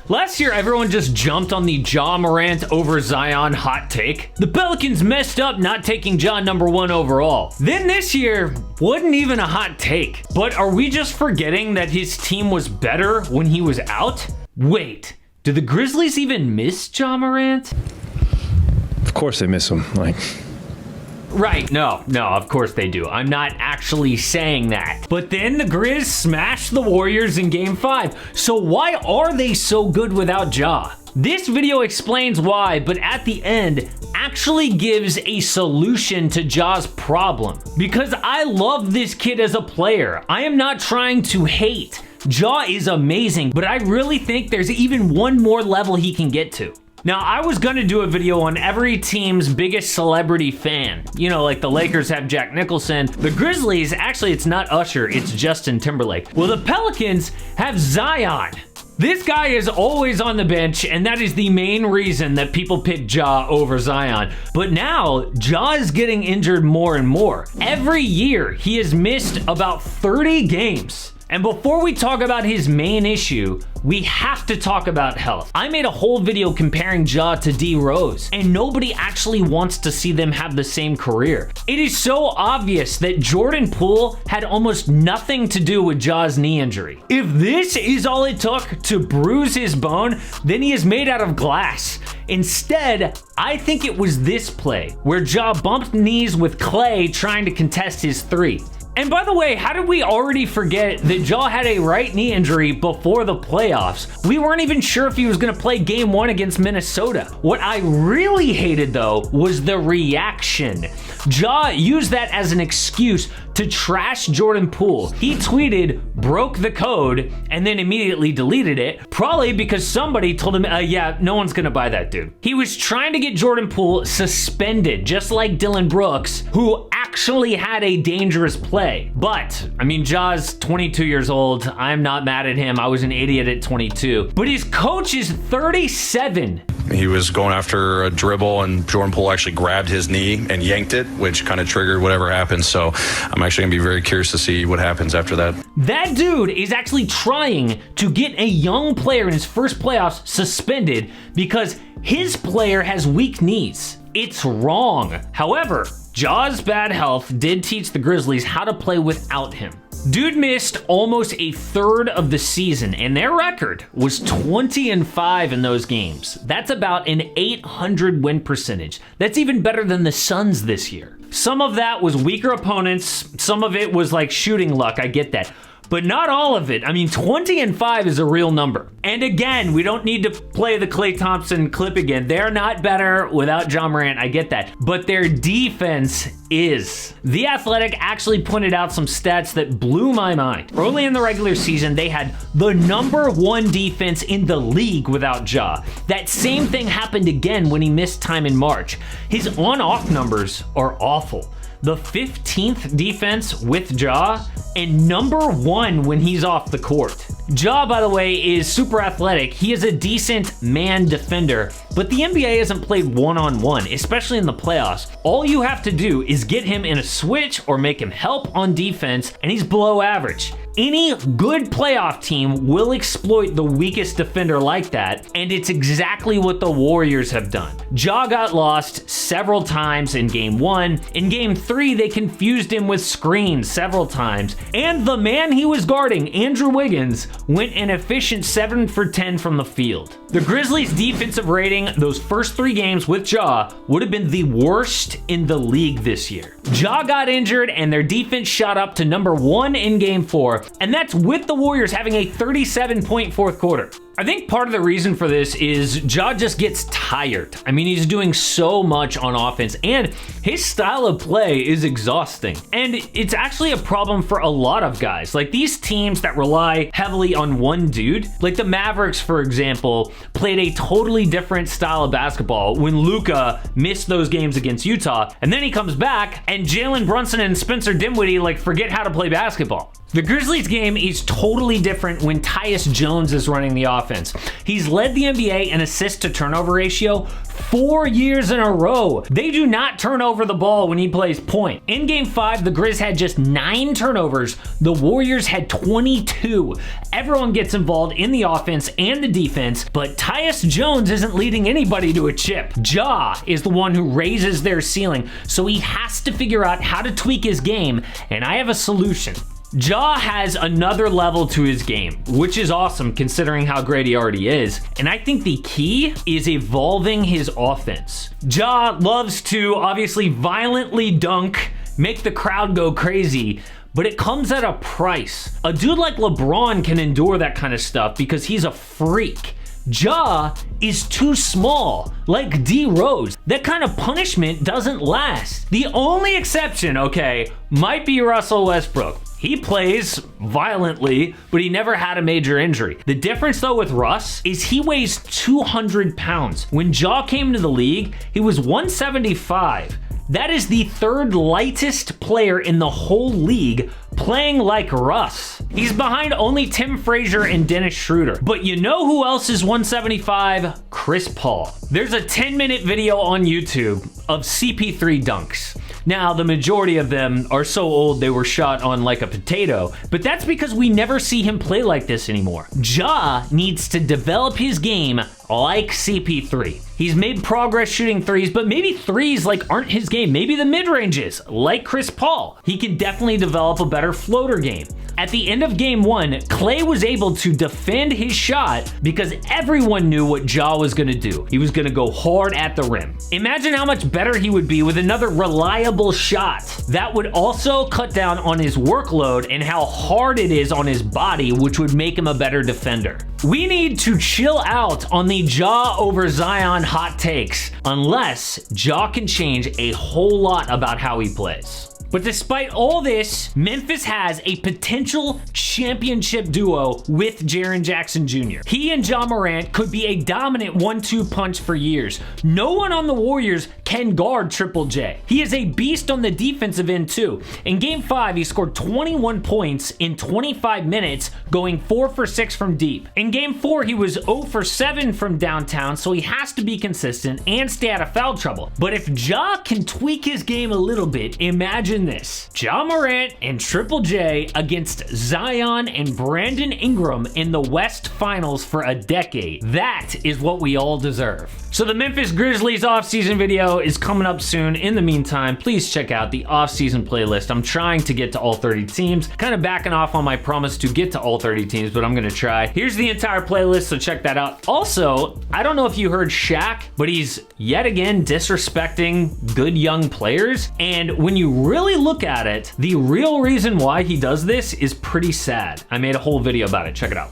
Last year, everyone just jumped on the Ja Morant over Zion hot take. The Pelicans messed up not taking Ja #1 overall. Then this year, wasn't even a hot take. But are we just forgetting that his team was better when he was out? Wait, do the Grizzlies even miss Ja Morant? Of course they miss him, like... Right, no, of course they do. I'm not actually saying that. But then the Grizz smashed the Warriors in Game 5. So why are they so good without Ja? This video explains why, but at the end, actually gives a solution to Ja's problem. Because I love this kid as a player. I am not trying to hate. Ja is amazing, but I really think there's even one more level he can get to. Now, I was gonna do a video on every team's biggest celebrity fan. You know, like the Lakers have Jack Nicholson. The Grizzlies, actually it's not Usher, it's Justin Timberlake. Well, the Pelicans have Zion. This guy is always on the bench, and that is the main reason that people pick Ja over Zion. But now, Ja is getting injured more and more. Every year, he has missed about 30 games. And before we talk about his main issue, we have to talk about health. I made a whole video comparing Ja to D Rose, and nobody actually wants to see them have the same career. It is so obvious that Jordan Poole had almost nothing to do with Ja's knee injury. If this is all it took to bruise his bone, then he is made out of glass. Instead, I think it was this play, where Ja bumped knees with Clay trying to contest his three. And by the way, how did we already forget that Ja had a right knee injury before the playoffs? We weren't even sure if he was gonna play game 1 against Minnesota. What I really hated though was the reaction. Ja used that as an excuse to trash Jordan Poole. He tweeted, "broke the code," and then immediately deleted it, probably because somebody told him, yeah, no one's gonna buy that dude. He was trying to get Jordan Poole suspended, just like Dylan Brooks, who actually had a dangerous play. But, I mean, Ja's 22 years old. I'm not mad at him. I was an idiot at 22. But his coach is 37. He was going after a dribble, and Jordan Poole actually grabbed his knee and yanked it, which kind of triggered whatever happened. So I'm actually going to be very curious to see what happens after that. That dude is actually trying to get a young player in his first playoffs suspended because his player has weak knees. It's wrong. However, Ja's bad health did teach the Grizzlies how to play without him. Dude missed almost a third of the season, and their record was 20-5 in those games. That's about an 800 win percentage. That's even better than the Suns this year. Some of that was weaker opponents. Some of it was like shooting luck. I get that. But not all of it. I mean, 20-5 is a real number. And again, we don't need to play the Klay Thompson clip again. They're not better without Ja Morant, I get that. But their defense is. The Athletic actually pointed out some stats that blew my mind. Early in the regular season, they had the #1 defense in the league without Ja. That same thing happened again when he missed time in March. His on-off numbers are awful. The 15th defense with Ja, and #1 when he's off the court. Ja, by the way, is super athletic. He is a decent man defender, but the NBA hasn't played one-on-one, especially in the playoffs. All you have to do is get him in a switch or make him help on defense, and he's below average. Any good playoff team will exploit the weakest defender like that, and it's exactly what the Warriors have done. Ja got lost several times in Game 1. In Game 3, they confused him with screens several times, and the man he was guarding, Andrew Wiggins, went an efficient 7 for 10 from the field. The Grizzlies' defensive rating those first 3 games with Ja would have been the worst in the league this year. Ja got injured, and their defense shot up to #1 in Game 4, and that's with the Warriors having a 37-point fourth quarter. I think part of the reason for this is Ja just gets tired. I mean, he's doing so much on offense, and his style of play is exhausting. And it's actually a problem for a lot of guys. Like these teams that rely heavily on one dude, like the Mavericks, for example, played a totally different style of basketball when Luka missed those games against Utah, and then he comes back, and Jalen Brunson and Spencer Dinwiddie like forget how to play basketball. The Grizzlies game is totally different when Tyus Jones is running the offense. He's led the NBA in assist to turnover ratio 4 years in a row. They do not turn over the ball when he plays point. In game 5, the Grizz had just 9 turnovers. The Warriors had 22. Everyone gets involved in the offense and the defense, but Tyus Jones isn't leading anybody to a chip. Ja is the one who raises their ceiling, so he has to figure out how to tweak his game, and I have a solution. Ja has another level to his game, which is awesome considering how great he already is. And I think the key is evolving his offense. Ja loves to obviously violently dunk, make the crowd go crazy, but it comes at a price. A dude like LeBron can endure that kind of stuff because he's a freak. Ja is too small, like D Rose. That kind of punishment doesn't last. The only exception, okay, might be Russell Westbrook. He plays violently, but he never had a major injury. The difference though with Russ is he weighs 200 pounds. When Ja came to the league, he was 175. That is the 3rd lightest player in the whole league playing like Russ. He's behind only Tim Frazier and Dennis Schroeder. But you know who else is 175? Chris Paul. There's a 10-minute video on YouTube of CP3 dunks. Now, the majority of them are so old they were shot on like a potato, but that's because we never see him play like this anymore. Ja needs to develop his game like CP3. He's made progress shooting threes, but maybe threes like aren't his game. Maybe the mid-range is, like Chris Paul. He can definitely develop a better floater game. At the end of game 1, Clay was able to defend his shot because everyone knew what Ja was gonna do. He was gonna go hard at the rim. Imagine how much better he would be with another reliable shot. That would also cut down on his workload and how hard it is on his body, which would make him a better defender. We need to chill out on the Ja over Zion hot takes, unless Ja can change a whole lot about how he plays. But despite all this, Memphis has a potential championship duo with Jaren Jackson Jr. He and Ja Morant could be a dominant 1-2 punch for years. No one on the Warriors can guard Triple J. He is a beast on the defensive end too. In game 5, he scored 21 points in 25 minutes, going 4 for 6 from deep. In game 4, he was 0 for 7 from downtown, so he has to be consistent and stay out of foul trouble. But if Ja can tweak his game a little bit, imagine this. Ja Morant and Triple J against Zion and Brandon Ingram in the West Finals for a decade. That is what we all deserve. So the Memphis Grizzlies offseason video is coming up soon. In the meantime, please check out the offseason playlist. I'm trying to get to all 30 teams, kind of backing off on my promise to get to all 30 teams, but I'm gonna try. Here's the entire playlist, so check that out. Also, I don't know if you heard Shaq, but he's yet again disrespecting good young players. And when you really look at it, the real reason why he does this is pretty sad. I made a whole video about it. Check it out.